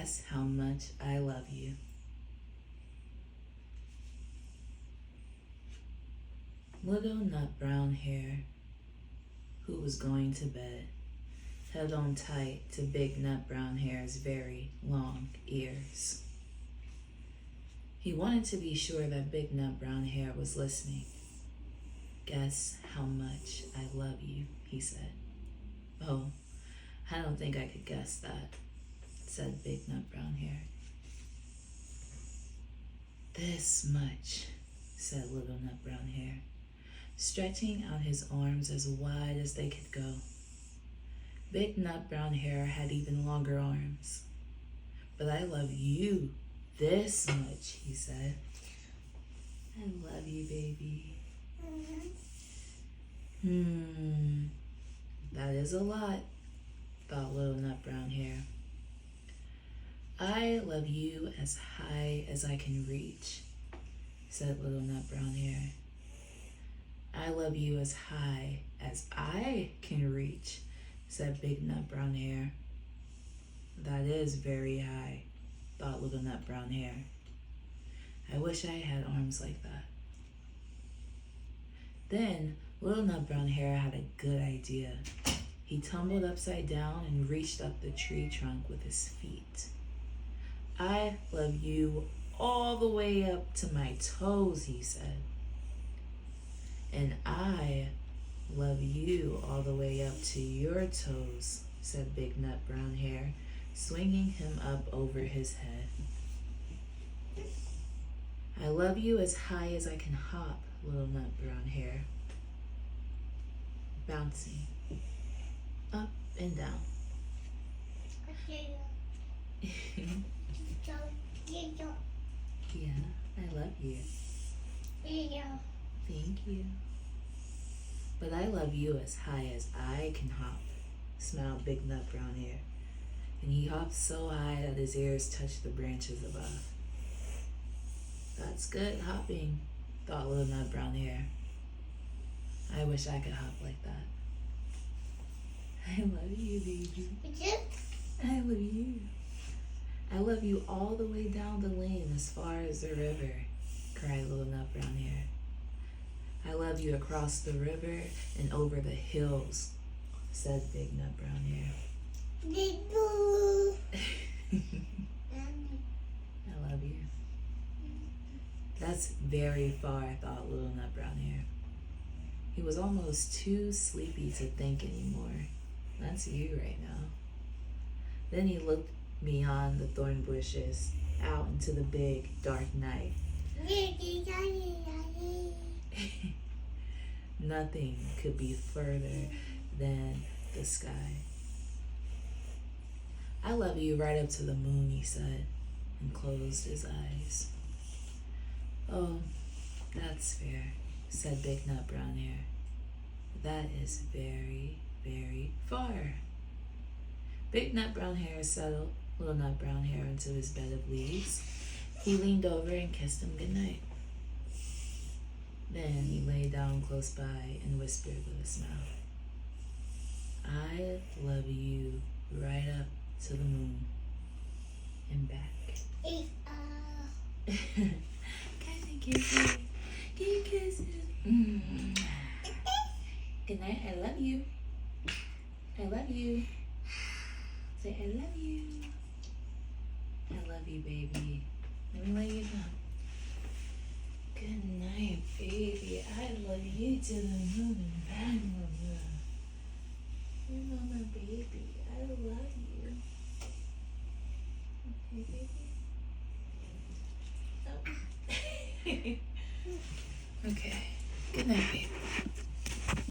Guess how much I love you. Little nut brown hair, who was going to bed, held on tight to big nut brown hair's very long ears. He wanted to be sure that big nut brown hair was listening. Guess how much I love you, he said. Oh, I don't think I could guess that, said big nut brown hair. This much, said little nut brown hair, stretching out his arms as wide as they could go. Big nut brown hair had even longer arms. But I love you this much, he said. I love you, baby. That is a lot, thought little nut brown hair. I love you as high as I can reach, said little nut brown hair. I love you as high as I can reach, said big nut brown hair. That is very high, thought little nut brown hair. I wish I had arms like that. Then little nut brown hair had a good idea. He tumbled upside down and reached up the tree trunk with his feet. I love you all the way up to my toes, he said. And I love you all the way up to your toes, said big nut brown hair, swinging him up over his head. I love you as high as I can hop, little nut brown hair, bouncing up and down. Yeah, I love you. Thank you. But I love you as high as I can hop, smiled big nut brown hair. And he hopped so high that his ears touched the branches above. That's good hopping, thought little nut brown hair. I wish I could hop like that. I love you, baby. I love you. I love you all the way down the lane as far as the river, cried little nut brown hair. I love you across the river and over the hills, said big nut brown hair. I love you. That's very far, thought little nut brown hair. He was almost too sleepy to think anymore. That's you right now. Then he looked beyond the thorn bushes, out into the big, dark night. Nothing could be further than the sky. I love you right up to the moon, he said, and closed his eyes. Oh, that's fair, said big nut brown hair. That is very, very far. Big nut brown hair settled little nut brown hair into his bed of leaves. He leaned over and kissed him goodnight. Then he lay down close by and whispered with a smile, I love you right up to the moon and back. Can I kiss you? Can you kiss you? Good night, I love you. I love you. Say, I love you. I love you, baby. Let me lay you down. Good night, baby. I love you to the moon and back, mama. You're mama, baby. I love you. Okay, baby? Oh. Okay. Good night, baby.